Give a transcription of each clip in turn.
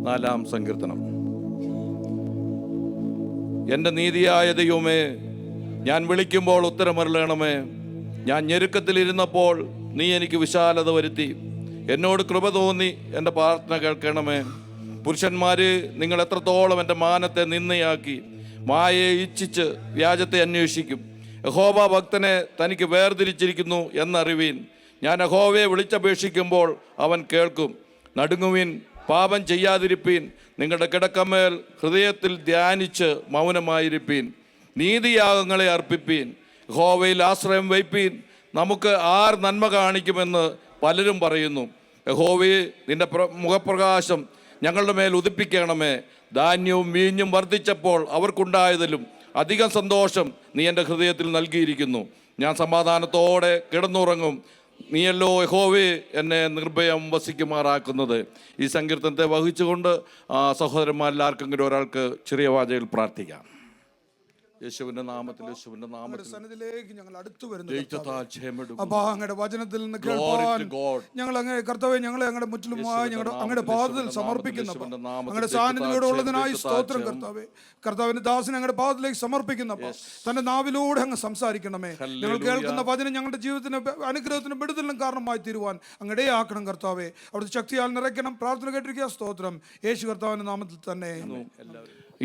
4-ാം സങ്കീർത്തനം. എൻ്റെ നീതിയായ ദൈവമേ, ഞാൻ വിളിക്കുമ്പോൾ ഉത്തരമരുളണമേ. ഞാൻ ഞെരുക്കത്തിലിരുന്നപ്പോൾ നീ എനിക്ക് വിശാലത വരുത്തി. എന്നോട് കൃപ തോന്നി എൻ്റെ പ്രാർത്ഥന കേൾക്കണമേ. പുരുഷന്മാര്, നിങ്ങൾ എത്രത്തോളം എൻ്റെ മാനത്തെ നിന്ദയാക്കി. മായയെ ഇച്ഛിച്ച് വ്യാജത്തെ അന്വേഷിക്കും. യഹോവ ഭക്തനെ തനിക്ക് വേർതിരിച്ചിരിക്കുന്നു എന്നറിവീൻ. ഞാൻ യഹോവയെ വിളിച്ചപേക്ഷിക്കുമ്പോൾ അവൻ കേൾക്കും. നടുങ്ങുവിൻ, പാപം ചെയ്യാതിരിപ്പീൻ. നിങ്ങളുടെ കിടക്കമേൽ ഹൃദയത്തിൽ ധ്യാനിച്ച് മൗനമായിരിപ്പീൻ. നീതിയാഗങ്ങളെ അർപ്പിപ്പീൻ. യഹോവയിൽ ആശ്രയം വയ്പ്പീൻ. നമുക്ക് ആർ നന്മ കാണിക്കുമെന്ന് പലരും പറയുന്നു. യഹോവയെ, നിന്റെ മുഖപ്രകാശം ഞങ്ങളുടെ മേൽ ഉദിപ്പിക്കണമേ. ധാന്യവും വീഞ്ഞും വർദ്ധിച്ചപ്പോൾ അവർക്കുണ്ടായതിലും അധികം സന്തോഷം നീ എൻ്റെ ഹൃദയത്തിൽ നൽകിയിരിക്കുന്നു. ഞാൻ സമാധാനത്തോടെ കിടന്നുറങ്ങും. നീയല്ലോ യഹോവേ എന്നെ നിർഭയം വസിക്കുമാറാക്കുന്നത്. ഈ സങ്കീർത്തനത്തെ വഹിച്ചുകൊണ്ട് സഹോദരന്മാരെല്ലാവർക്കെങ്കിലും ഒരാൾക്ക് ചെറിയ വാചകയിൽ പ്രാർത്ഥിക്കാം. യേശുവിന്റെ നാമത്തിൽ, യേശുവിന്റെ നാമത്തിൽ സന്നിധിയിലേക്ക് ഞങ്ങൾ അടുത്തു വരുന്നു. അങ്ങയുടെ വചനത്തിൽ നിന്ന് കേൾപ്പാൻ ഞങ്ങൾ അങ്ങേ കർത്താവേ, ഞങ്ങളെ അങ്ങയുടെ മുറ്റിലുമായി അങ്ങയുടെ പാദത്തിൽ സമർപ്പിക്കുന്നു. അങ്ങയുടെ സാന്നിധ്യത്തോടെ ഉള്ളതിനായി സ്തോത്രം കർത്താവേ. കർത്താവിന്റെ ദാസനെ അങ്ങയുടെ പാദത്തിലേക്ക് സമർപ്പിക്കുന്നപ്പോൾ തന്റെ നാവിലൂടെ അങ്ങ് സംസാരിക്കണമേ. ഞങ്ങൾ കേൾക്കുന്ന വചനം ഞങ്ങളുടെ ജീവിതത്തിന് അനുഗ്രഹത്തിന് വിടുതലിനും കാരണമായി തീരുവാൻ അങ്ങയുടെ ആക്കണം കർത്താവേ. അവിടുത്തെ ശക്തിയാൽ നിറയ്ക്കണം. പ്രാർത്ഥന കേട്ടിരിക്കുക. സ്തോത്രം യേശു കർത്താവിന്റെ നാമത്തിൽ തന്നെ.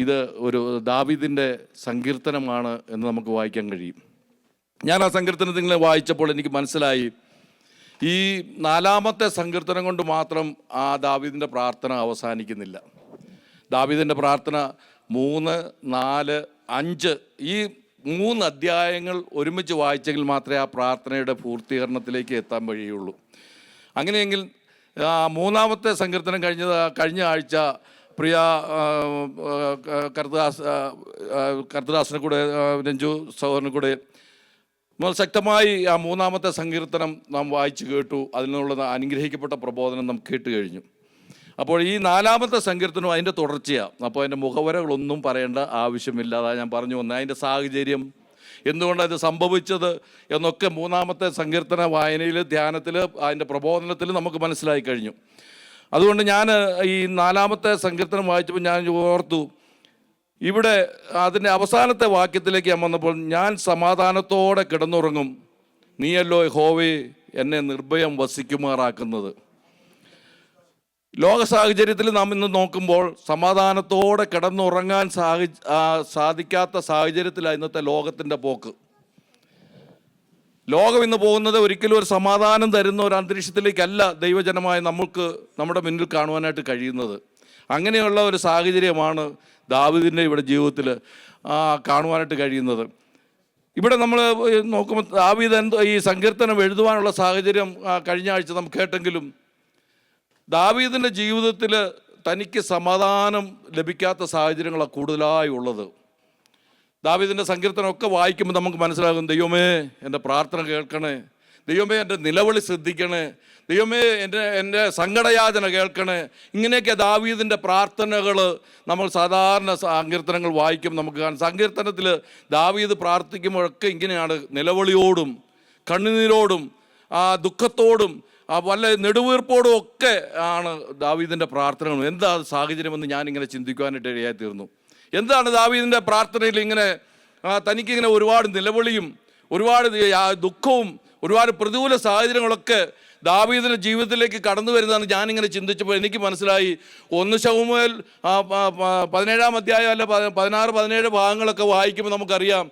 ഇത് ഒരു ദാവീദിൻ്റെ സങ്കീർത്തനമാണ് എന്ന് നമുക്ക് വായിക്കാൻ കഴിയും. ഞാൻ ആ സങ്കീർത്തനത്തിൽ ഇങ്ങനെ വായിച്ചപ്പോൾ എനിക്ക് മനസ്സിലായി, ഈ 4-ാമത്തെ സങ്കീർത്തനം കൊണ്ട് മാത്രം ആ ദാവീദിൻ്റെ പ്രാർത്ഥന അവസാനിക്കുന്നില്ല. ദാവീദിൻ്റെ പ്രാർത്ഥന 3, 4, 5 ഈ 3 അധ്യായങ്ങൾ ഒരുമിച്ച് വായിച്ചെങ്കിൽ മാത്രമേ ആ പ്രാർത്ഥനയുടെ പൂർത്തീകരണത്തിലേക്ക് എത്താൻ വഴിയുള്ളൂ. അങ്ങനെയെങ്കിൽ 3-ാമത്തെ സങ്കീർത്തനം കഴിഞ്ഞ ആഴ്ച പ്രിയ കർത്തദാസിനെ കൂടെ, രഞ്ജു സഹോദരനെ കൂടെ ശക്തമായി ആ 3-ാമത്തെ സങ്കീർത്തനം നാം വായിച്ചു കേട്ടു. അതിൽ നിന്നുള്ള അനുഗ്രഹിക്കപ്പെട്ട പ്രബോധനം നാം കേട്ട് കഴിഞ്ഞു. അപ്പോൾ ഈ 4-ാമത്തെ സങ്കീർത്തനം അതിൻ്റെ തുടർച്ചയാണ്. അപ്പോൾ അതിൻ്റെ മുഖവരകളൊന്നും പറയേണ്ട ആവശ്യമില്ല. അതാ ഞാൻ പറഞ്ഞു വന്നത്. അതിൻ്റെ സാഹചര്യം, എന്തുകൊണ്ടാണ് ഇത് സംഭവിച്ചത് എന്നൊക്കെ 3-ാമത്തെ സങ്കീർത്തന വായനയിൽ, ധ്യാനത്തിൽ, അതിൻ്റെ പ്രബോധനത്തിൽ നമുക്ക് മനസ്സിലായി കഴിഞ്ഞു. അതുകൊണ്ട് ഞാൻ ഈ 4-ാമത്തെ സങ്കീർത്തനം വായിച്ചപ്പോൾ ഞാൻ ഓർത്തു, ഇവിടെ അതിൻ്റെ അവസാനത്തെ വാക്യത്തിലേക്ക് ഞാൻ വന്നപ്പോൾ, ഞാൻ സമാധാനത്തോടെ കിടന്നുറങ്ങും. നീയല്ലോ യഹോവേ എന്നെ നിർഭയം വസിക്കുമാറാക്കുന്നത്. ലോക സാഹചര്യത്തിൽ നാം ഇന്ന് നോക്കുമ്പോൾ സമാധാനത്തോടെ കിടന്നുറങ്ങാൻ സാധിക്കാത്ത സാഹചര്യത്തിലാണ് ഇന്നത്തെ ലോകത്തിൻ്റെ പോക്ക്. ലോകം ഇന്ന് പോകുന്നത് ഒരിക്കലും ഒരു സമാധാനം തരുന്ന ഒരു അന്തരീക്ഷത്തിലേക്കല്ല ദൈവജനമായ നമുക്ക് നമ്മുടെ മുന്നിൽ കാണുവാനായിട്ട് കഴിയുന്നത്. അങ്ങനെയുള്ള ഒരു സാഹചര്യമാണ് ദാവീദിൻ്റെ ഇവിടെ ജീവിതത്തിൽ കാണുവാനായിട്ട് കഴിയുന്നത്. ഇവിടെ നമ്മൾ നോക്കുമ്പോൾ ദാവീദ് ഈ സങ്കീർത്തനം എഴുതുവാനുള്ള സാഹചര്യം കഴിഞ്ഞ ആഴ്ച നാം കേട്ടെങ്കിലും, ദാവീദിൻ്റെ ജീവിതത്തിൽ തനിക്ക് സമാധാനം ലഭിക്കാത്ത സാഹചര്യങ്ങളാണ് കൂടുതലായി ഉള്ളത്. ദാവീദിൻ്റെ സങ്കീർത്തനമൊക്കെ വായിക്കുമ്പോൾ നമുക്ക് മനസ്സിലാകും, ദൈവമേ എൻ്റെ പ്രാർത്ഥന കേൾക്കണേ, ദൈവമേ എൻ്റെ നിലവിളി ശ്രദ്ധിക്കണേ, ദൈവമേ എൻ്റെ സങ്കടയാചന കേൾക്കണേ. ഇങ്ങനെയൊക്കെ ദാവീദിൻ്റെ പ്രാർത്ഥനകൾ നമ്മൾ സാധാരണ സങ്കീർത്തനങ്ങൾ വായിക്കും. നമുക്ക് കാണാം, സങ്കീർത്തനത്തിൽ ദാവീദ് പ്രാർത്ഥിക്കുമ്പോഴൊക്കെ ഇങ്ങനെയാണ്, നിലവിളിയോടും കണ്ണുനീരോടും ദുഃഖത്തോടും വല്ല നെടുവീർപ്പോടും ഒക്കെ ആണ് ദാവീദിൻ്റെ പ്രാർത്ഥനകൾ. എന്താ സാഹചര്യമെന്ന് ഞാനിങ്ങനെ ചിന്തിക്കുവാനായിട്ട് ഇടയായി തീർന്നു. എന്താണ് ദാവീദിൻ്റെ പ്രാർത്ഥനയിൽ ഇങ്ങനെ തനിക്കിങ്ങനെ ഒരുപാട് നിലവിളിയും ഒരുപാട് ദുഃഖവും ഒരുപാട് പ്രതികൂല സാഹചര്യങ്ങളൊക്കെ ദാവീദിൻ്റെ ജീവിതത്തിലേക്ക് കടന്നു വരുന്നതാണ് ഞാനിങ്ങനെ ചിന്തിച്ചപ്പോൾ എനിക്ക് മനസ്സിലായി. 1 ശമൂവേൽ 17-ാം അധ്യായം അല്ല 16-17 ഭാഗങ്ങളൊക്കെ വായിക്കുമ്പോൾ നമുക്കറിയാം,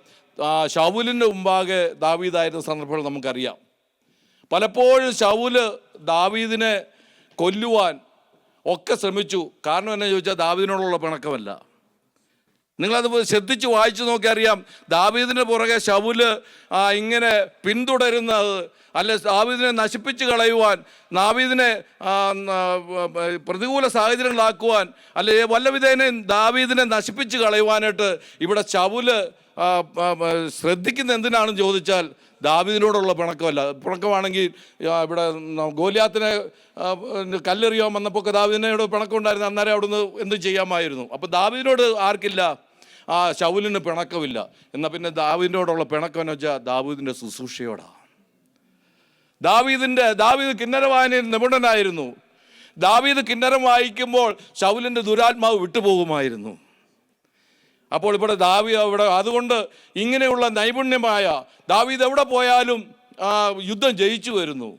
ശൗലിൻ്റെ മുമ്പാകെ ദാവീദായിരുന്ന സന്ദർഭങ്ങൾ നമുക്കറിയാം. പലപ്പോഴും ശൗല് ദാവീദിനെ കൊല്ലുവാൻ ഒക്കെ ശ്രമിച്ചു. കാരണം എന്നാ ചോദിച്ചാൽ ദാവീദിനോടുള്ള പിണക്കമല്ല. നിങ്ങളത് ശ്രദ്ധിച്ച് വായിച്ചു നോക്കി അറിയാം, ദാവീദിന് പുറകെ ശൗല് ഇങ്ങനെ പിന്തുടരുന്നത്, അല്ലെ ദാവീദിനെ നശിപ്പിച്ച് കളയുവാൻ, ദാവീദിനെ പ്രതികൂല സാഹചര്യങ്ങളാക്കുവാൻ, അല്ലെ വല്ലവിധേനയും ദാവീദിനെ നശിപ്പിച്ച് കളയുവാനായിട്ട് ഇവിടെ ശൗല് ശ്രദ്ധിക്കുന്ന എന്തിനാണെന്ന് ചോദിച്ചാൽ ദാവീദിനോടുള്ള പിണക്കമല്ല. പിണക്കമാണെങ്കിൽ ഇവിടെ ഗോലിയാത്തിനെ കല്ലെറിയാൻ വന്നപ്പോൾ ദാവീദിനോട് പിണക്കം ഉണ്ടായിരുന്നു. അന്നേരം അവിടുന്ന് എന്ത് ചെയ്യാമായിരുന്നു. അപ്പോൾ ദാവീദിനോട് ആർക്കില്ല? ശൗലിന് പിണക്കമില്ല. എന്നാൽ പിന്നെ ദാവീദിനോടുള്ള പിണക്കം എന്ന് വെച്ചാൽ ദാവീദിൻ്റെ ശുശ്രൂഷയോടാണ്. ദാവീദ് കിന്നരവായനയിൽ നിപുണനായിരുന്നു. ദാവീദ് കിന്നരം വായിക്കുമ്പോൾ ശൗലിൻ്റെ ദുരാത്മാവ് വിട്ടുപോകുമായിരുന്നു. അപ്പോൾ ഇവിടെ അവിടെ അതുകൊണ്ട് ഇങ്ങനെയുള്ള നൈപുണ്യമായ ദാവീദ് എവിടെ പോയാലും യുദ്ധം ജയിച്ചു വരുന്നു.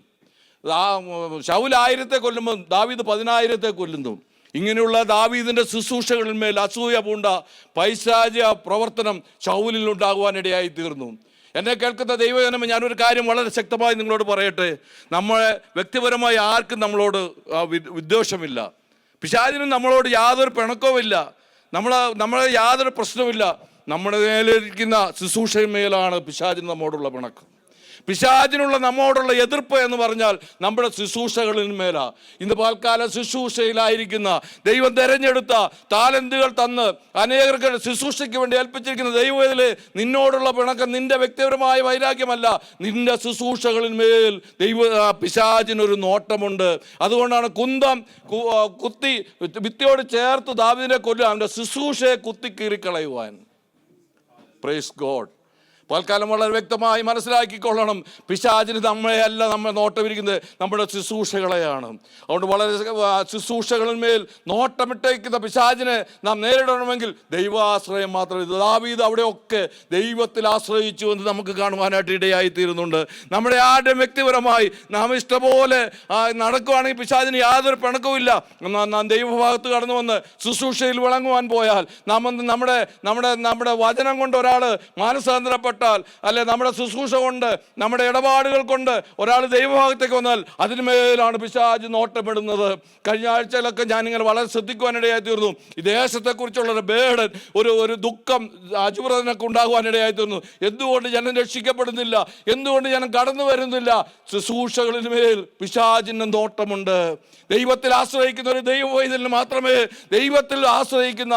ശൗൽ 1000 കൊല്ലുമ്പോൾ ദാവീദ് 10,000 കൊല്ലുന്നു. ഇങ്ങനെയുള്ള ദാവീദിൻ്റെ ശുശ്രൂഷകളിന്മേൽ അസൂയ പൂണ്ട പൈശാചിക പ്രവർത്തനം ശൗലിൽ ഉണ്ടാകുവാനിടയായി തീർന്നു. എന്നെ കേൾക്കുന്ന ദൈവജനം, ഞാനൊരു കാര്യം വളരെ ശക്തമായി നിങ്ങളോട് പറയട്ടെ. നമ്മളെ വ്യക്തിപരമായി ആർക്കും നമ്മളോട് വിദ്വേഷമില്ല. പിശാചിനും നമ്മളോട് യാതൊരു പിണക്കവുമില്ല. നമ്മളെ യാതൊരു പ്രശ്നവുമില്ല. നമ്മുടെ മേലിരിക്കുന്ന ശുശ്രൂഷമേലാണ് പിശാചിന് നമ്മോടുള്ള പിണക്കം. പിശാചിനുള്ള നമ്മോടുള്ള എതിർപ്പ് എന്ന് പറഞ്ഞാൽ നമ്മുടെ ശുശ്രൂഷകളിന്മേലാ. ഇന്ന് പൽക്കാല ശുശ്രൂഷയിലായിരിക്കുന്ന ദൈവം തിരഞ്ഞെടുത്ത താലന്തുകൾ തന്ന് അനേകർക്ക് ശുശ്രൂഷയ്ക്ക് വേണ്ടി ഏൽപ്പിച്ചിരിക്കുന്ന ദൈവത്തില് നിന്നോടുള്ള പിണക്കം നിന്റെ വ്യക്തിപരമായ വൈരാഗ്യമല്ല, നിന്റെ ശുശ്രൂഷകളിന്മേൽ പിശാചിനൊരു നോട്ടമുണ്ട്. അതുകൊണ്ടാണ് കുന്തം കുത്തി ഭിത്തിയോട് ചേർത്ത് ദാവീദിനെ കൊല്ലുക, അവൻ്റെ ശുശ്രൂഷയെ കുത്തിക്കീറിക്കളയുവാൻ. Praise God. പൽക്കാലം വളരെ വ്യക്തമായി മനസ്സിലാക്കിക്കൊള്ളണം, പിശാചിന് നമ്മെ നോട്ടമിരിക്കുന്നത് നമ്മുടെ ശുശ്രൂഷകളെയാണ്. അതുകൊണ്ട് വളരെ ശുശ്രൂഷകളിന്മേൽ നോട്ടമിട്ടേക്കുന്ന പിശാചിനെ നാം നേരിടണമെങ്കിൽ ദൈവാശ്രയം മാത്രമേ. ദാവീദ് അവിടെയൊക്കെ ദൈവത്തിൽ ആശ്രയിച്ചു എന്ന് നമുക്ക് കാണുവാനായിട്ട് ഇടയായി തീരുന്നുണ്ട്. നമ്മുടെ ആരുടെയും വ്യക്തിപരമായി നാം ഇഷ്ടപോലെ നടക്കുവാണെങ്കിൽ പിശാചിന് യാതൊരു പിണക്കവുമില്ല. നാം ദൈവഭാഗത്ത് കടന്നു വന്ന് ശുശ്രൂഷയിൽ വിളങ്ങുവാൻ പോയാൽ, നമ്മുടെ വചനം കൊണ്ട് ഒരാൾ മാനസാന്തരപ്പെട്ട അല്ലെ, നമ്മുടെ ശുശ്രൂഷ കൊണ്ട് നമ്മുടെ ഇടപാടുകൾ കൊണ്ട് ഒരാൾ ദൈവഭാഗത്തേക്ക് വന്നാൽ അതിന്മേലാണ് പിശാച് നോട്ടമിടുന്നത്. കഴിഞ്ഞ ആഴ്ചയിലൊക്കെ ഞാനിങ്ങനെ വളരെ ശ്രദ്ധിക്കുവാനിടയായി തീർന്നു. ഈ ദേശത്തെക്കുറിച്ചുള്ളൊരു ബേഡൻ, ഒരു ദുഃഖം അചുപ്രതനൊക്കെ ഉണ്ടാകുവാനിടയായി തീർന്നു. എന്തുകൊണ്ട് ജനം രക്ഷിക്കപ്പെടുന്നില്ല? എന്തുകൊണ്ട് ജനം കടന്നു വരുന്നില്ല? ശുശ്രൂഷകളിന്മേൽ പിശാചിന് നോട്ടമുണ്ട്. ദൈവത്തിൽ ആശ്രയിക്കുന്ന ഒരു ദൈവവൈദ്യന് മാത്രമേ, ദൈവത്തിൽ ആശ്രയിക്കുന്ന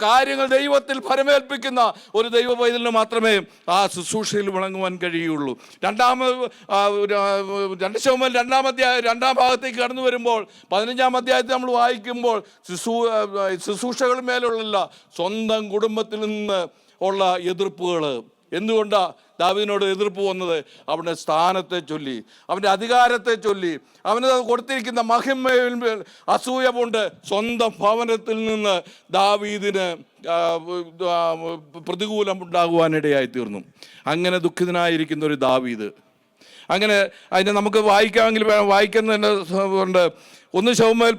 കാര്യങ്ങൾ ദൈവത്തിൽ ഫലമേൽപ്പിക്കുന്ന ഒരു ദൈവവൈദ്യന് മാത്രമേ ആ ശുശ്രൂഷയിൽ വിളങ്ങുവാൻ കഴിയുള്ളൂ. 2 ശമൂവേൽ 2-ാം അധ്യായം 2-ാം ഭാഗത്തേക്ക് കടന്നു വരുമ്പോൾ 15-ാം അധ്യായത്തിൽ നമ്മൾ വായിക്കുമ്പോൾ ശുശ്രൂഷകൾ മേലുള്ള സ്വന്തം കുടുംബത്തിൽ നിന്ന് ഉള്ള എതിർപ്പുകൾ. എന്തുകൊണ്ടാണ് ദാവീദിനോട് എതിർപ്പ് വന്നത്? അവൻ്റെ സ്ഥാനത്തെ ചൊല്ലി, അവൻ്റെ അധികാരത്തെ ചൊല്ലി, അവന് കൊടുത്തിരിക്കുന്ന മഹിമയിൽ അസൂയ കൊണ്ട് സ്വന്തം ഭവനത്തിൽ നിന്ന് ദാവീദിന് പ്രതികൂലം ഉണ്ടാകുവാനിടയായി തീർന്നു. അങ്ങനെ ദുഃഖിതനായിരിക്കുന്ന ഒരു ദാവീദ്, അങ്ങനെ അതിനെ നമുക്ക് വായിക്കാമെങ്കിൽ വായിക്കുന്നതിൻ്റെ കൊണ്ട് 1 ശമൂവേൽ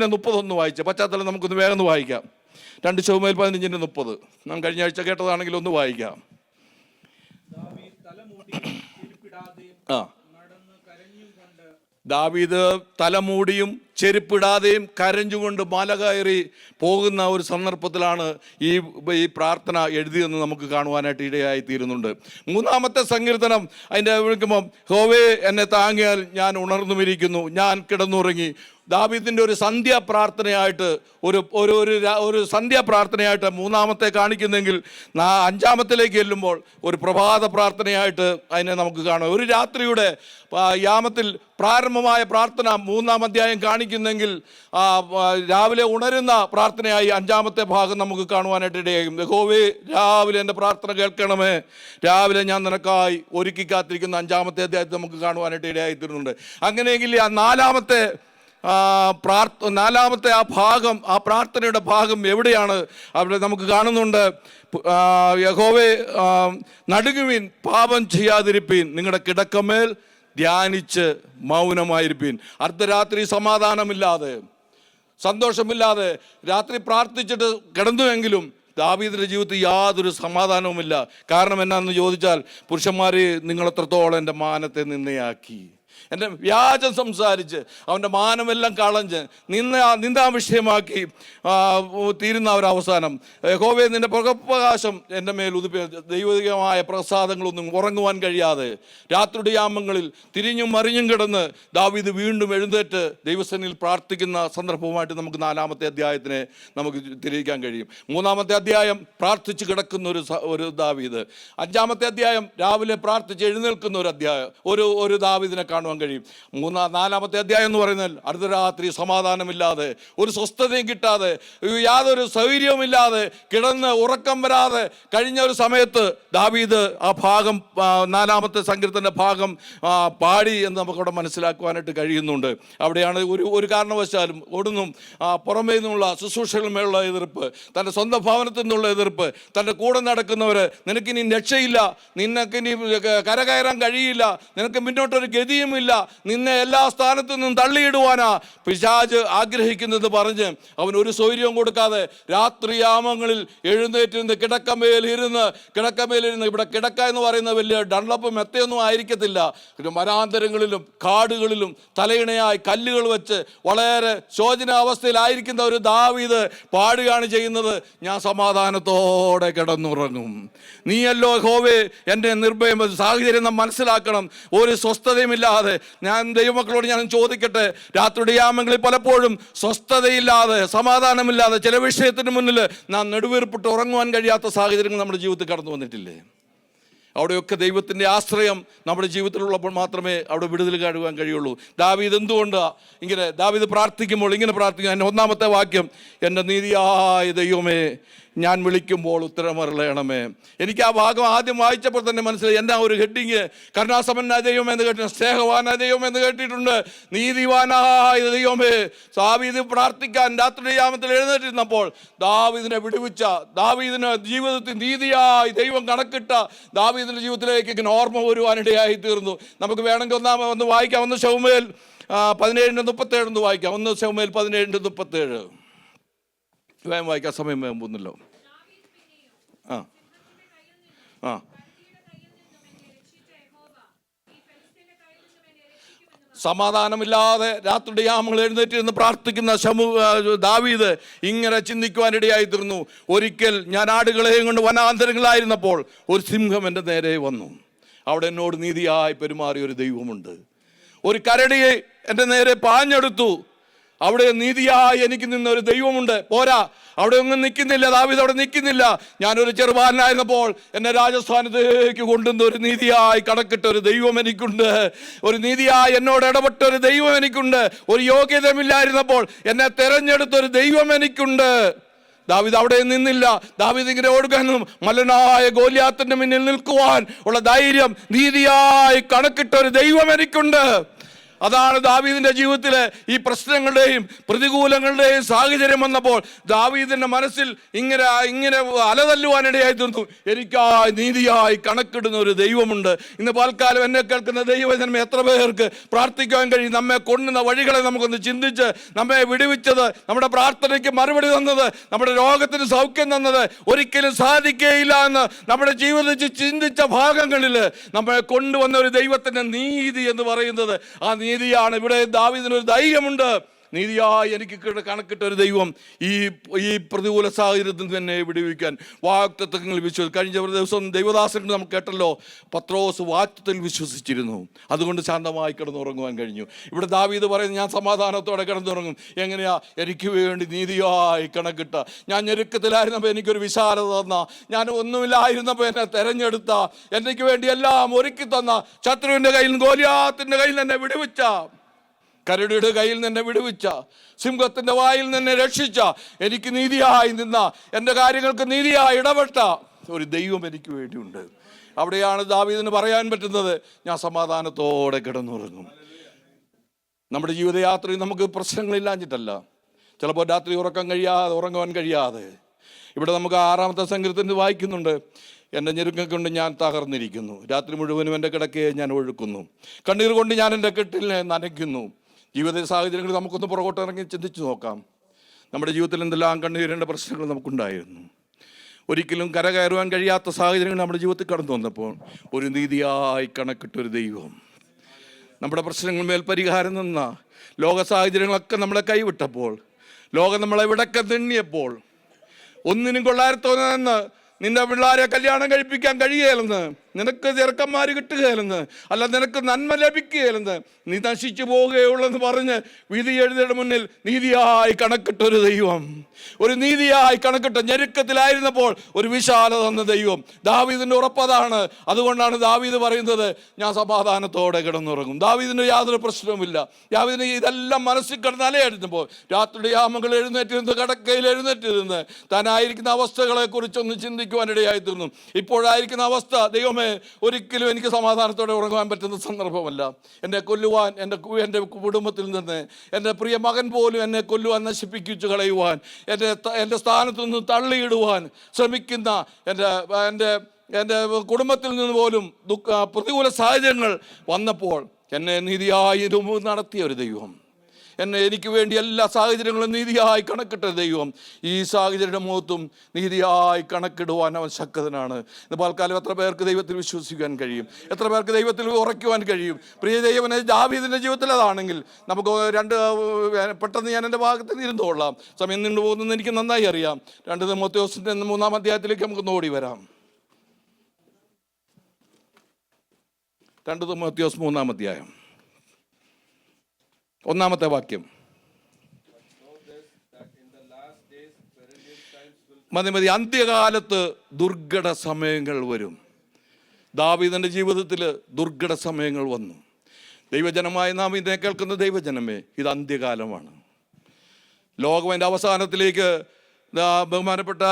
2 വായിച്ച പശ്ചാത്തലം നമുക്കൊന്ന് വേഗം വായിക്കാം. 2 ശമൂവേൽ 15:30 നാം കഴിഞ്ഞ ആഴ്ച കേട്ടതാണെങ്കിൽ ഒന്ന് വായിക്കാം. ദാവീദ് തലമൂടിയും ചെരുപ്പിടാതെയും കരഞ്ഞുകൊണ്ട് മല കയറി പോകുന്ന ഒരു സന്ദർഭത്തിലാണ് ഈ പ്രാർത്ഥന എഴുതിയെന്ന് നമുക്ക് കാണുവാനായിട്ട് ഇടയായി തീരുന്നുണ്ട്. 3-ാമത്തെ സങ്കീർത്തനം അതിൻ്റെ വിളിക്കുമ്പം, യഹോവേ എന്നെ താങ്ങിയാൽ ഞാൻ ഉണർന്നുമിരിക്കുന്നു, ഞാൻ കിടന്നുറങ്ങി. ദാവീദിൻ്റെ ഒരു സന്ധ്യാപ്രാർത്ഥനയായിട്ട് ഒരു സന്ധ്യാപ്രാർത്ഥനയായിട്ട് 3-ാമത്തെ കാണിക്കുന്നെങ്കിൽ 5-ാമത്തിലേക്ക് ചെല്ലുമ്പോൾ ഒരു പ്രഭാത പ്രാർത്ഥനയായിട്ട് അതിനെ നമുക്ക് കാണാം. ഒരു രാത്രിയുടെ യാമത്തിൽ പ്രാരംഭമായ പ്രാർത്ഥന 3-ാം അധ്യായം കാണിക്കുന്നെങ്കിൽ രാവിലെ ഉണരുന്ന പ്രാർത്ഥനയായി 5-ാമത്തെ ഭാഗം നമുക്ക് കാണുവാനായിട്ട് ഇടയാകും. യഹോവേ രാവിലെ എൻ്റെ പ്രാർത്ഥന കേൾക്കണമേ, രാവിലെ ഞാൻ നിനക്കായി ഒരുക്കി കാത്തിരിക്കുന്ന 5-ാമത്തെ അധ്യായത്തിൽ നമുക്ക് കാണുവാനായിട്ട് ഇടയായി തീരുന്നുണ്ട്. അങ്ങനെയെങ്കിൽ ആ 4-ാമത്തെ ആ പ്രാർത്ഥനയുടെ ഭാഗം എവിടെയാണ്? അവിടെ നമുക്ക് കാണുന്നുണ്ട്, യഹോവേ നടുങ്ങുവിൻ, പാപം ചെയ്യാതിരിപ്പീൻ, നിങ്ങളുടെ കിടക്കമേൽ ധ്യാനിച്ച് മൗനമായിരിപ്പീൻ. അർദ്ധരാത്രി സമാധാനമില്ലാതെ സന്തോഷമില്ലാതെ രാത്രി പ്രാർത്ഥിച്ചിട്ട് കിടന്നുവെങ്കിലും ദാവീദിൻ്റെ ജീവിതത്തിൽ യാതൊരു സമാധാനവുമില്ല. കാരണം എന്നാന്ന് ചോദിച്ചാൽ, പുരുഷന്മാർ നിങ്ങളെത്രത്തോളം എൻ്റെ മാനത്തെ നിന്നയാക്കി, എൻ്റെ വ്യാജം സംസാരിച്ച് അവൻ്റെ മാനമെല്ലാം കളഞ്ഞ് നിന്ദാ വിഷയമാക്കി തീരുന്ന ഒരവസാനം. യഹോവേ നിൻ്റെ പ്രകാശം എൻ്റെ മേൽ ദൈവികമായ പ്രസാദങ്ങളൊന്നും ഉറങ്ങുവാൻ കഴിയാതെ രാത്രിയുടെ യാമങ്ങളിൽ തിരിഞ്ഞും മറിഞ്ഞും കിടന്ന് ദാവീദ് വീണ്ടും എഴുന്നേറ്റ് ദൈവസന്നിധിയിൽ പ്രാർത്ഥിക്കുന്ന സന്ദർഭവുമായിട്ട് നമുക്ക് 4-ാമത്തെ അധ്യായത്തിനെ നമുക്ക് തിരിക്കാൻ കഴിയും. 3-ാമത്തെ അധ്യായം പ്രാർത്ഥിച്ച് കിടക്കുന്ന ഒരു ദാവീദ്. 5-ാമത്തെ അധ്യായം രാവിലെ പ്രാർത്ഥിച്ച് എഴുന്നേൽക്കുന്ന ഒരു അധ്യായം, ഒരു ദാവീദിനെ കാണുവാൻ കാണുവാൻ കഴിയും. നാലാമത്തെ അധ്യായം എന്ന് പറയുന്നത് അർദ്ധരാത്രി സമാധാനമില്ലാതെ, ഒരു സ്വസ്ഥതയും കിട്ടാതെ, യാതൊരു സൗകര്യവുമില്ലാതെ, കിടന്ന് ഉറക്കം വരാതെ കഴിഞ്ഞ ഒരു സമയത്ത് ദാവീദ് ആ ഭാഗം, നാലാമത്തെ സങ്കീർത്തൻ്റെ ഭാഗം പാടി എന്ന് നമുക്കവിടെ മനസ്സിലാക്കുവാനായിട്ട് കഴിയുന്നുണ്ട്. അവിടെയാണ് ഒരു കാരണവശാലും ഒടുന്നും പുറമേ നിന്നുള്ള ശുശ്രൂഷകളുമേലുള്ള എതിർപ്പ്, തൻ്റെ സ്വന്തം ഭവനത്തിൽ നിന്നുള്ള എതിർപ്പ്, തൻ്റെ കൂടെ നടക്കുന്നവർ നിനക്കിനി രക്ഷയില്ല, നിനക്കിനി കരകയറാൻ കഴിയില്ല, നിനക്ക് മുന്നോട്ടൊരു ഗതിയുമില്ല, നിന്നെ എല്ലാ സ്ഥാനത്തു നിന്നും തള്ളിയിടുവാനാ പിശാച് ആഗ്രഹിക്കുന്നത് പറഞ്ഞ് അവൻ ഒരു സൗകര്യവും കൊടുക്കാതെ രാത്രിയാമങ്ങളിൽ എഴുന്നേറ്റിരുന്ന് കിടക്കമേലിരുന്ന് ഇവിടെ കിടക്ക എന്ന് പറയുന്ന വലിയ ഡൺലപ്പ് മെത്തയൊന്നും ആയിരിക്കത്തില്ല, വനാന്തരങ്ങളിലും കാടുകളിലും തലയിണയായി കല്ലുകൾ വെച്ച് വളരെ ശോചനാവസ്ഥയിലായിരിക്കുന്ന ഒരു ദാവീദ് പാടുകയാണ് ചെയ്യുന്നത്, ഞാൻ സമാധാനത്തോടെ കിടന്നുറങ്ങും. നീയല്ലോ യഹോവേ എൻ്റെ നിർഭയം. സാഹചര്യം നാം മനസ്സിലാക്കണം. ഒരു സ്വസ്ഥതയുമില്ലാതെ, ഞാൻ ദൈവമക്കളോട് ഞാൻ ചോദിക്കട്ടെ, രാത്രിയുടെ യാമങ്ങളിൽ പലപ്പോഴും സ്വസ്ഥതയില്ലാതെ, സമാധാനമില്ലാതെ, ചില വിഷയത്തിന് മുന്നിൽ നാം നെടുവീർപ്പിട്ട് ഉറങ്ങുവാൻ കഴിയാത്ത സാഹചര്യങ്ങൾ നമ്മുടെ ജീവിതത്തിൽ കടന്നു വന്നിട്ടില്ലേ? അവിടെയൊക്കെ ദൈവത്തിൻ്റെ ആശ്രയം നമ്മുടെ ജീവിതത്തിലുള്ളപ്പോൾ മാത്രമേ അവിടെ വിടുതൽ കാണുവാൻ കഴിയുള്ളൂ. ദാവീദ് എന്തുകൊണ്ടാണ് ഇങ്ങനെ, ദാവീദ് പ്രാർത്ഥിക്കുമ്പോൾ ഇങ്ങനെ പ്രാർത്ഥിക്കും. എൻ്റെ ഒന്നാമത്തെ വാക്യം, എൻ്റെ നീതിയായ ദൈവമേ ഞാൻ വിളിക്കുമ്പോൾ ഉത്തരമരുളണമേ. എനിക്ക് ആ ഭാഗം ആദ്യം വായിച്ചപ്പോൾ തന്നെ മനസ്സിലായി, എൻ്റെ ഒരു ഹെഡിങ് കരുണാസമ്പന്നായ ദൈവം എന്ന് കേട്ടിട്ടുണ്ട്, സ്നേഹവാനായ ദൈവം എന്ന് കേട്ടിട്ടുണ്ട്, നീതിവാനായ ദൈവമേ. ദാവീദ് പ്രാർത്ഥിക്കാൻ രാത്രി യാമത്തിൽ എഴുന്നേറ്റിരുന്നപ്പോൾ ദാവീദിനെ വിടുവിച്ച, ദാവീദിന് ജീവിതത്തിൽ നീതിയായി ദൈവം കണക്കിട്ട ദാവീദിൻ്റെ ജീവിതത്തിലേക്ക് ഇങ്ങനെ ഓർമ്മ വരുവാനിടയായി തീർന്നു. നമുക്ക് വേണമെങ്കിൽ ഒന്ന് വായിക്കാം. 1 ശമൂവേൽ 17:37 വായിക്കാം. 1 ശമൂവേൽ 17:37 വേഗം വായിക്കാൻ സമയം വേഗം പോകുന്നല്ലോ. സമാധാനമില്ലാതെ രാത്രിയുടെ യാമങ്ങൾ എഴുന്നേറ്റിരുന്ന് പ്രാർത്ഥിക്കുന്ന ദാവീദ് ഇങ്ങനെ ചിന്തിക്കുവാനിടയായി തീർന്നു. ഒരിക്കൽ ഞാൻ ആടുകളെയും കൊണ്ട് വനാന്തരങ്ങളായിരുന്നപ്പോൾ ഒരു സിംഹം എൻ്റെ നേരെ വന്നു. അവിടെ എന്നോട് നീതിയായി പെരുമാറിയ ഒരു ദൈവമുണ്ട്. ഒരു കരടിയെ എൻ്റെ നേരെ പാഞ്ഞെടുത്തു. അവിടെ നീതിയായി എനിക്ക് നിന്നൊരു ദൈവമുണ്ട്. പോരാ, അവിടെ ഒന്നും നിൽക്കുന്നില്ല. ദാവീദ് അവിടെ നിൽക്കുന്നില്ല. ഞാനൊരു ചെറുബാലനായിരുന്നപ്പോൾ എന്നെ രാജസ്ഥാനത്തേക്ക് കൊണ്ടുവന്ന ഒരു നീതിയായി കണക്കിട്ട ഒരു ദൈവം എനിക്കുണ്ട്. ഒരു നീതിയായി എന്നോട് ഇടപെട്ട ഒരു ദൈവം എനിക്കുണ്ട്. ഒരു യോഗ്യതമില്ലായിരുന്നപ്പോൾ എന്നെ തെരഞ്ഞെടുത്ത ഒരു ദൈവം എനിക്കുണ്ട്. ദാവീദ് അവിടെ നിന്നില്ല. ദാവീദ് ഇങ്ങനെ ഓടുകയെന്നും മല്ലനായ ഗോലിയാത്തിന്റെ മുന്നിൽ നിൽക്കുവാൻ ഉള്ള ധൈര്യം, നീതിയായി കണക്കിട്ട ഒരു ദൈവം എനിക്കുണ്ട്. അതാണ് ദാവീദിന്റെ ജീവിതത്തിലെ ഈ പ്രശ്നങ്ങളുടെയും പ്രതികൂലങ്ങളുടെയും സാഹചര്യം വന്നപ്പോൾ ദാവീദിന്റെ മനസ്സിൽ ഇങ്ങനെ അലതല്ലുവാനിടയായി തീർന്നു. എനിക്കായി നീതിയായി കണക്കിടുന്ന ഒരു ദൈവമുണ്ട്. ഇന്ന് പാൽക്കാലം എന്നെ കേൾക്കുന്ന ദൈവജനം എത്ര പേർക്ക് പ്രാർത്ഥിക്കാൻ കഴിയും? നമ്മെ കൊണ്ടുന്ന വഴികളെ നമുക്കൊന്ന് ചിന്തിച്ച്, നമ്മെ വിടുവിച്ചത്, നമ്മുടെ പ്രാർത്ഥനയ്ക്ക് മറുപടി തന്നത്, നമ്മുടെ രോഗത്തിന് സൗഖ്യം തന്നത് ഒരിക്കലും സാധിക്കുകയില്ല എന്ന് നമ്മുടെ ജീവിതത്തിൽ ചിന്തിച്ച ഭാഗങ്ങളിൽ നമ്മളെ കൊണ്ടുവന്ന ഒരു ദൈവത്തിന്റെ നീതി എന്ന് പറയുന്നത് ആ നീതിയാണ്. ഇവിടെ ദാവീദിനൊരു ധൈര്യമുണ്ട്. നീതിയായി എനിക്ക് കണക്കിട്ട ഒരു ദൈവം ഈ പ്രതികൂല സാഹചര്യത്തിൽ തന്നെ വിടുവിക്കാൻ വാഗ്ദത്തങ്ങൾ വിശ്വസിച്ചു. കഴിഞ്ഞ ഒരു ദിവസം ദൈവദാസൻ നമുക്ക് കേട്ടല്ലോ, പത്രോസ് വാഗ്ദത്തത്തിൽ വിശ്വസിച്ചിരുന്നു, അതുകൊണ്ട് ശാന്തമായി കിടന്നുറങ്ങുവാൻ കഴിഞ്ഞു. ഇവിടെ ദാവീദ് പറയുന്നത്, ഞാൻ സമാധാനത്തോടെ കിടന്നുറങ്ങും. എങ്ങനെയാ? എനിക്ക് വേണ്ടി നീതിയായി കണക്കിട്ട, ഞാൻ ഞെരുക്കത്തിലായിരുന്നപ്പോൾ എനിക്കൊരു വിശാലത തന്ന, ഞാൻ ഒന്നുമില്ലായിരുന്നപ്പോൾ എന്നെ തെരഞ്ഞെടുത്ത, എനിക്ക് വേണ്ടി എല്ലാം ഒരുക്കി തന്ന, ശത്രുവിൻ്റെ കയ്യിൽ, ഗോലിയാത്തിന്റെ കയ്യിൽ എന്നെ വിടുവിച്ച, കരടിയുടെ കയ്യിൽ നിന്നെ വിടുവിച്ച, സിംഹത്തിന്റെ വായിൽ നിന്നെ രക്ഷിച്ച, എനിക്ക് നീതിയായി നിന്ന, എൻ്റെ കാര്യങ്ങൾക്ക് നീതിയായി ഇടപെട്ട ഒരു ദൈവം എനിക്ക് വേണ്ടിയുണ്ട്. അവിടെയാണ് ദാവീദിന് പറയാൻ പറ്റുന്നത്, ഞാൻ സമാധാനത്തോടെ കിടന്നുറങ്ങും. നമ്മുടെ ജീവിതയാത്രയിൽ നമുക്ക് പ്രശ്നങ്ങളില്ലാഞ്ഞിട്ടല്ല, ചിലപ്പോൾ രാത്രി ഉറങ്ങുവാൻ കഴിയാതെ. ഇവിടെ നമുക്ക് 6-ാമത്തെ സങ്കീർത്തനത്തിൽ വായിക്കുന്നുണ്ട്, എൻ്റെ ഞെരുക്കം കൊണ്ട് ഞാൻ തകർന്നിരിക്കുന്നു, രാത്രി മുഴുവനും എൻ്റെ കിടക്കയെ ഞാൻ ഒഴുക്കുന്നു, കണ്ണീർ കൊണ്ട് ഞാൻ എൻ്റെ കെട്ടിലിനെ നനയ്ക്കുന്നു. ജീവിത സാഹചര്യങ്ങൾ നമുക്കൊന്ന് പുറകോട്ട് ഇറങ്ങി ചിന്തിച്ച് നോക്കാം. നമ്മുടെ ജീവിതത്തിൽ എന്തെല്ലാം കണ്ണീരേണ്ട പ്രശ്നങ്ങൾ നമുക്കുണ്ടായിരുന്നു. ഒരിക്കലും കരകയറുവാൻ കഴിയാത്ത സാഹചര്യങ്ങൾ നമ്മുടെ ജീവിതത്തിൽ കടന്നു വന്നപ്പോൾ ഒരു നീതിയായി കണക്കിട്ടൊരു ദൈവം നമ്മുടെ പ്രശ്നങ്ങൾ മേൽ പരിഹാരം നിന്ന, ലോക സാഹചര്യങ്ങളൊക്കെ നമ്മളെ കൈവിട്ടപ്പോൾ, ലോകം നമ്മളെ വിടക്കം തിണ്ണിയപ്പോൾ, ഒന്നിനും കൊള്ളാരത്തോന്ന് നിന്റെ പിള്ളേരെ കല്യാണം കഴിപ്പിക്കാൻ കഴിയുകയില്ലെന്ന് നിനക്ക് ചെറുക്കന്മാർ കിട്ടുകയില്ലെന്ന്, അല്ല നിനക്ക് നന്മ ലഭിക്കുകയില്ലെന്ന്, നീ നശിച്ചു പോവുകയുള്ളെന്ന് പറഞ്ഞ് വിധി എഴുതിയുടെ മുന്നിൽ നീതിയായി കണക്കിട്ടൊരു ദൈവം, ഒരു നീതിയായി കണക്കിട്ട ഞെരുക്കത്തിലായിരുന്നപ്പോൾ ഒരു വിശാലത തന്ന ദൈവം. ദാവീദിൻ്റെ ഉറപ്പതാണ്. അതുകൊണ്ടാണ് ദാവീദ് പറയുന്നത്, ഞാൻ സമാധാനത്തോടെ കിടന്നുറങ്ങും. ദാവീദിന് യാതൊരു പ്രശ്നവുമില്ല. ദാവീദിന് ഇതെല്ലാം മനസ്സിൽ കിടന്ന് അലയായിരുന്നപ്പോൾ രാത്രിയുടെ യാമങ്ങൾ എഴുന്നേറ്റിരുന്ന് കടക്കയിൽ എഴുന്നേറ്റിരുന്ന് താനായിരിക്കുന്ന അവസ്ഥകളെ കുറിച്ചൊന്ന് ചിന്തിക്കുവാനിടയായി തീർന്നു. ഇപ്പോഴായിരിക്കുന്ന അവസ്ഥ, ദൈവമേ, ഒരിക്കലും എനിക്ക് സമാധാനത്തോടെ ഉറങ്ങാൻ പറ്റുന്ന സന്ദർഭമല്ല. എന്നെ കൊല്ലുവാൻ, എൻ്റെ കുടുംബത്തിൽ നിന്ന് എൻ്റെ പ്രിയ മകൻ പോലും എന്നെ കൊല്ലുവാൻ, നശിപ്പിച്ചു കളയുവാൻ, എൻ്റെ സ്ഥാനത്ത് നിന്ന് തള്ളിയിടുവാൻ ശ്രമിക്കുന്ന എൻ്റെ കുടുംബത്തിൽ നിന്ന് പോലും പ്രതികൂല സാഹചര്യങ്ങൾ വന്നപ്പോൾ എന്നെ നീതിയായി നടത്തിയ ഒരു ദൈവം, എനിക്ക് വേണ്ടി എല്ലാ സാഹചര്യങ്ങളും നീതിയായി കണക്കിട്ട ദൈവം, ഈ സാഹചര്യയുടെ മുഖത്തും നീതിയായി കണക്കിടുവാൻ അവൻ ശക്തനാണ്. ഇന്ന് പാൽക്കാലം എത്ര പേർക്ക് ദൈവത്തിൽ വിശ്വസിക്കാൻ കഴിയും? എത്ര പേർക്ക് ദൈവത്തിൽ ഉറയ്ക്കുവാൻ കഴിയും? പ്രിയ ദൈവനെ, ദാവീദിൻ്റെ ജീവിതത്തിൽ അതാണെങ്കിൽ നമുക്ക് പെട്ടെന്ന് ഞാൻ എൻ്റെ ഭാഗത്ത് ഇരുന്നോളാം, സമയം നീണ്ടു പോകുന്നെന്ന് എനിക്ക് നന്നായി അറിയാം. 2 തിമോഥെയോസിൻ്റെ 3-ാം അധ്യായത്തിലേക്ക് നമുക്ക് ഓടി വരാം. 2 തിമോഥെയോസ് 3-ാം അധ്യായം 1-ാമത്തെ വാക്യം. മതി, അന്ത്യകാലത്ത് ദുർഘട സമയങ്ങൾ വരും. ദാവീദിന്റെ ജീവിതത്തിൽ ദുർഘട സമയങ്ങൾ വന്നു. ദൈവജനമായി നാം ഇതിനെ കേൾക്കുന്ന ദൈവജനമേ, ഇത് അന്ത്യകാലമാണ്. ലോകം അതിൻ്റെ അവസാനത്തിലേക്ക്, ബഹുമാനപ്പെട്ട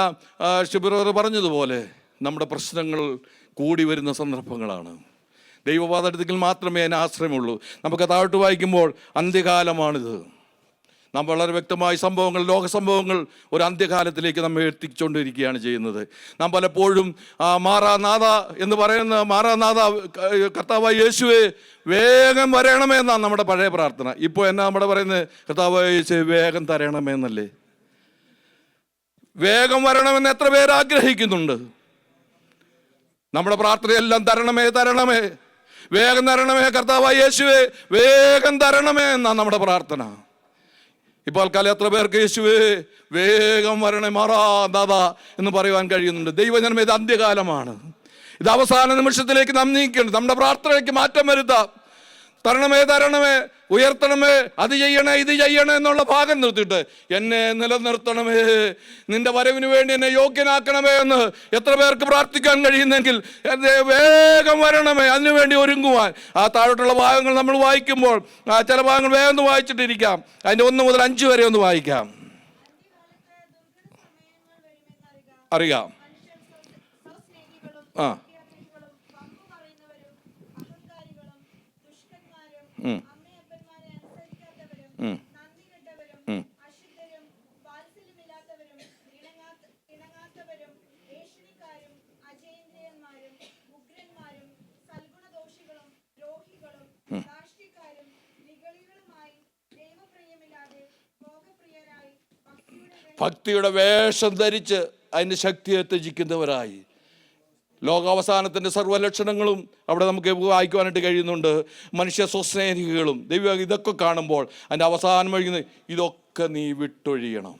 ഷിബിറോർ പറഞ്ഞതുപോലെ, നമ്മുടെ പ്രശ്നങ്ങൾ കൂടി വരുന്ന സന്ദർഭങ്ങളാണ്. ദൈവവാദത്തിൽ മാത്രമേ അതിന് ആശ്രയമുള്ളൂ. നമുക്ക് താഴോട്ട് വായിക്കുമ്പോൾ അന്ത്യകാലമാണിത്. നാം വളരെ വ്യക്തമായ സംഭവങ്ങൾ, ലോക സംഭവങ്ങൾ ഒരു അന്ത്യകാലത്തിലേക്ക് നമ്മെ എത്തിച്ചുകൊണ്ടിരിക്കുകയാണ് ചെയ്യുന്നത്. നാം പലപ്പോഴും മാറാനാഥ എന്ന് പറയുന്ന മാറാനാഥ കർത്താവായ യേശുവേ വേഗം വരണമേ എന്നാണ് നമ്മുടെ പഴയ പ്രാർത്ഥന. ഇപ്പോൾ എന്നാ നമ്മുടെ പറയുന്നത്? കർത്താവായ യേശുവേ വേഗം തരണമേ എന്നല്ലേ. വേഗം വരണമെന്ന് എത്ര പേര് ആഗ്രഹിക്കുന്നുണ്ട്? നമ്മുടെ പ്രാർത്ഥനയെല്ലാം തരണമേ, തരണമേ, വേഗം തരണമേ, കർത്താവായ യേശുവേ വേഗം തരണമേ എന്നാണ് നമ്മുടെ പ്രാർത്ഥന. ഇപ്പോൾ കാലം എത്ര പേർക്ക് യേശുവേ വേഗം വരണേ മാറാദാ എന്ന് പറയുവാൻ കഴിയുന്നുണ്ട്? ദൈവജനമേ, ഇത് അന്ത്യകാലമാണ്. ഇത് അവസാന നിമിഷത്തിലേക്ക് നാം നീക്കണം. നമ്മുടെ പ്രാർത്ഥനയ്ക്ക് മാറ്റം വരുത്താം. തരണമേ, തരണമേ, ഉയർത്തണമേ, അത് ചെയ്യണേ, ഇത് ചെയ്യണേ എന്നുള്ള ഭാഗം നിർത്തിയിട്ട് എന്നെ നിലനിർത്തണമേ, നിന്റെ വരവിന് വേണ്ടി എന്നെ യോഗ്യനാക്കണമേ എന്ന് എത്ര പേർക്ക് പ്രാർത്ഥിക്കാൻ കഴിയുന്നെങ്കിൽ എന്നെ വേഗം വരണമേ, അതിനുവേണ്ടി ഒരുങ്ങുവാൻ. ആ താഴോട്ടുള്ള ഭാഗങ്ങൾ നമ്മൾ വായിക്കുമ്പോൾ ചില ഭാഗങ്ങൾ വേഗം ഒന്ന് വായിച്ചിട്ടിരിക്കാം. അതിൻ്റെ 1 മുതൽ 5 വരെ ഒന്ന് വായിക്കാം. അറിയാം. ആ ഭക്തിയുടെ വേഷം ധരിച്ച് അതിൻ്റെ ശക്തിയെ ത്യജിക്കുന്നവരായി. ലോകാവസാനത്തിൻ്റെ സർവ്വലക്ഷണങ്ങളും അവിടെ നമുക്ക് വായിക്കുവാനായിട്ട് കഴിയുന്നുണ്ട്. മനുഷ്യ സ്വസ്നേഹികളും ദൈവം ഇതൊക്കെ കാണുമ്പോൾ അതിൻ്റെ അവസാനം വഴിക്കുന്നത് ഇതൊക്കെ നീ വിട്ടൊഴിയണം.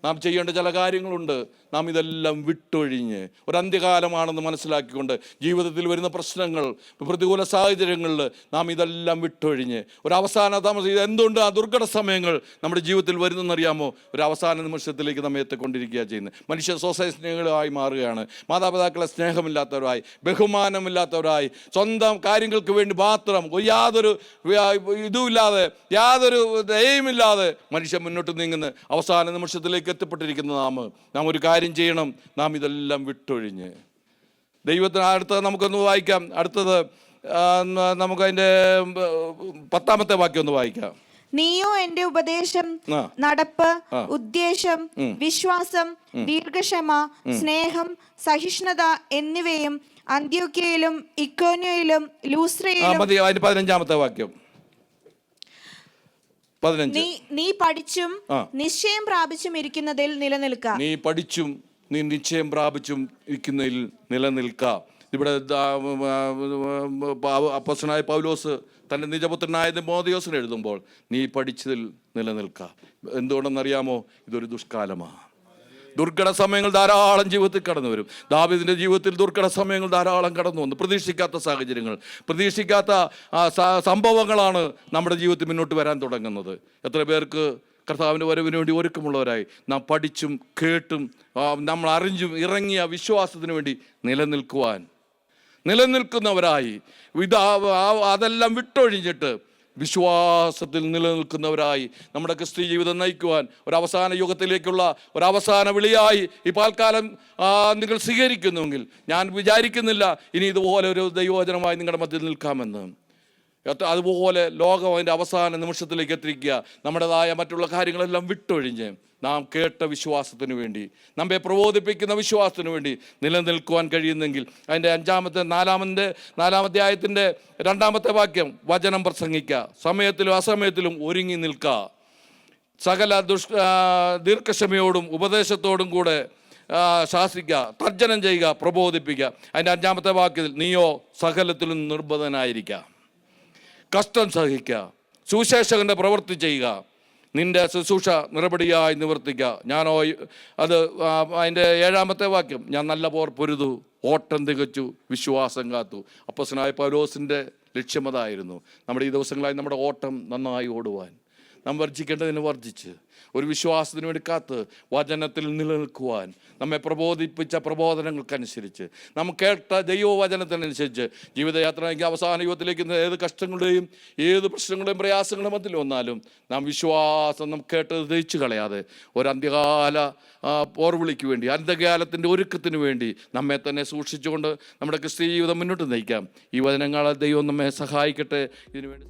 നാം ചെയ്യേണ്ട ചില കാര്യങ്ങളുണ്ട്. നാം ഇതെല്ലാം വിട്ടൊഴിഞ്ഞ് ഒരു അന്ത്യകാലമാണെന്ന് മനസ്സിലാക്കിക്കൊണ്ട് ജീവിതത്തിൽ വരുന്ന പ്രശ്നങ്ങൾ, പ്രതികൂല സാഹചര്യങ്ങളിൽ നാം ഇതെല്ലാം വിട്ടൊഴിഞ്ഞ് ഒരു അവസാന താമസം. എന്തുകൊണ്ട് ആ ദുർഘട സമയങ്ങൾ നമ്മുടെ ജീവിതത്തിൽ വരുന്നതെന്നറിയാമോ? ഒരു അവസാന നിമിഷത്തിലേക്ക് നമ്മെ എത്തിക്കൊണ്ടിരിക്കുകയാണ് ചെയ്യുന്നത്. മനുഷ്യ സ്വസ്നേഹികളായി മാറുകയാണ്. മാതാപിതാക്കളെ സ്നേഹമില്ലാത്തവരായി, ബഹുമാനമില്ലാത്തവരായി, സ്വന്തം കാര്യങ്ങൾക്ക് വേണ്ടി മാത്രം യാതൊരു ഇതുമില്ലാതെ, യാതൊരു ദയയുമില്ലാതെ മനുഷ്യൻ മുന്നോട്ട് നീങ്ങുന്ന അവസാന നിമിഷത്തിലേക്ക് എത്തിപ്പെട്ടിരിക്കുന്ന നാം ഒരു കാര്യം ചെയ്യണം. നാം ഇതെല്ലാം വിട്ടൊഴിഞ്ഞ് ദൈവത്തിന്. അടുത്തത് നമുക്കൊന്ന് വായിക്കാം. അടുത്തത് നമുക്കതിൻ്റെ 10-ാമത്തെ വാക്യം ഒന്ന് വായിക്കാം. നീയോ എന്റെ ഉപദേശം, നടപ്പ്, ഉദ്ദേശം, വിശ്വാസം, ദീർഘക്ഷമ, സ്നേഹം, സഹിഷ്ണുത എന്നിവയും അന്ത്യോക്യയിലും ഇക്കോന്യയിലും ലൂസ്ത്രയിലും. 15-ാമത്തെ വാക്യം. നീ പഠിച്ചും നിശ്ചയം പ്രാപിച്ചും ഇരിക്കുന്നതിൽ നിലനിൽക്ക. നീ പഠിച്ചും നീ നിശ്ചയം പ്രാപിച്ചും ഇരിക്കുന്നതിൽ നിലനിൽക്ക. ഇവിടെ അപ്പോസ്തലനായ പൗലോസ് തൻ്റെ നിജപുത്രനായ തിമോഥെയോസിന് എഴുതുമ്പോൾ നീ പഠിച്ചതിൽ നിലനിൽക്ക. എന്തുകൊണ്ടെന്നറിയാമോ? ഇതൊരു ദുഷ്കാലമാണ്. ദുർഘട സമയങ്ങൾ ധാരാളം ജീവിതത്തിൽ കടന്നു വരും. ദാവീദിൻ്റെ ജീവിതത്തിൽ ദുർഘട സമയങ്ങൾ ധാരാളം കടന്നു വന്നു. പ്രതീക്ഷിക്കാത്ത സാഹചര്യങ്ങൾ, പ്രതീക്ഷിക്കാത്ത സംഭവങ്ങളാണ് നമ്മുടെ ജീവിതത്തിൽ മുന്നോട്ട് വരാൻ തുടങ്ങുന്നത്. എത്ര പേർക്ക് കർത്താവിൻ്റെ വരവിന് വേണ്ടി ഒരുക്കമുള്ളവരായി നാം പഠിച്ചും കേട്ടും നമ്മൾ അറിഞ്ഞും ഇറങ്ങിയ വിശ്വാസത്തിന് വേണ്ടി നിലനിൽക്കുന്നവരായി അതെല്ലാം വിട്ടൊഴിഞ്ഞിട്ട് വിശ്വാസത്തിൽ നിലനിൽക്കുന്നവരായി നമ്മുടെ ക്രിസ്തീയ ജീവിതം നയിക്കുവാൻ ഒരവസാന യുഗത്തിലേക്കുള്ള ഒരവസാന വിളിയായി ഈ പാൽക്കാലം നിങ്ങൾ സ്വീകരിക്കുന്നുവെങ്കിൽ ഞാൻ വിചാരിക്കുന്നില്ല ഇനി ഇതുപോലെ ഒരു ദൈവവചനമായി നിങ്ങളുടെ മധ്യത്തിൽ നിൽക്കാമെന്ന്. അതുപോലെ ലോകം അതിൻ്റെ അവസാന നിമിഷത്തിലേക്ക് എത്തിക്കുക. നമ്മുടേതായ മറ്റുള്ള കാര്യങ്ങളെല്ലാം വിട്ടൊഴിഞ്ഞ് നാം കേട്ട വിശ്വാസത്തിന് വേണ്ടി, നമ്മെ പ്രബോധിപ്പിക്കുന്ന വിശ്വാസത്തിന് വേണ്ടി നിലനിൽക്കുവാൻ കഴിയുന്നെങ്കിൽ അതിൻ്റെ നാലാമത്തെ ആയത്തിൻ്റെ 2-ാമത്തെ വാക്യം, വചനം പ്രസംഗിക്കുക, സമയത്തിലും അസമയത്തിലും ഒരുങ്ങി നിൽക്കുക, സകല ദീർഘക്ഷമയോടും ഉപദേശത്തോടും കൂടെ ശാസിക്കുക, തർജ്ജനം ചെയ്യുക, പ്രബോധിപ്പിക്കുക. അതിൻ്റെ 5-ാമത്തെ വാക്യത്തിൽ, നീയോ സകലത്തിലും നിർബന്ധനായിരിക്കുക, കഷ്ടം സഹിക്കുക, സുവിശേഷകന്റെ പ്രവൃത്തി ചെയ്യുക, നിന്റെ ശുശ്രൂഷ നിറപടിയായി നിവർത്തിക്കുക. ഞാനോ അതിൻ്റെ 7-ാമത്തെ വാക്യം, ഞാൻ നല്ല പോർ പൊരുതു, ഓട്ടം തികച്ചു, വിശ്വാസം കാത്തു. അപ്പോസ്തലനായ പൗലോസിൻ്റെ ലക്ഷ്യമതായിരുന്നു. നമ്മുടെ ഈ ദിവസങ്ങളായി നമ്മുടെ ഓട്ടം നന്നായി ഓടുവാൻ, നാം വർജിക്കേണ്ടതിന് വർജിച്ച് ഒരു വിശ്വാസത്തിന് വേണ്ടി കാത്ത് വചനത്തിൽ നിലനിൽക്കുവാൻ, നമ്മെ പ്രബോധിപ്പിച്ച പ്രബോധനങ്ങൾക്കനുസരിച്ച്, നാം കേട്ട ദൈവവചനത്തിനനുസരിച്ച് ജീവിതയാത്രയ്ക്ക് അവസാന യുഗത്തിലേക്ക് ഏത് കഷ്ടങ്ങളുടെയും ഏത് പ്രശ്നങ്ങളുടെയും പ്രയാസങ്ങളുടെ മധ്യത്തിൽ വന്നാലും നാം വിശ്വാസം നാം കേട്ടത് ദഹിച്ചു കളയാതെ ഒരു അന്ത്യകാല പോർവിളിക്ക് വേണ്ടി, അന്ത്യകാലത്തിൻ്റെ ഒരുക്കത്തിന് വേണ്ടി നമ്മെ തന്നെ സൂക്ഷിച്ചുകൊണ്ട് നമ്മുടെ ക്രിസ്തീയ ജീവിതം മുന്നോട്ട് നയിക്കാം. ഈ വചനങ്ങളാൽ ദൈവം നമ്മെ സഹായിക്കട്ടെ. ഇതിനുവേണ്ടി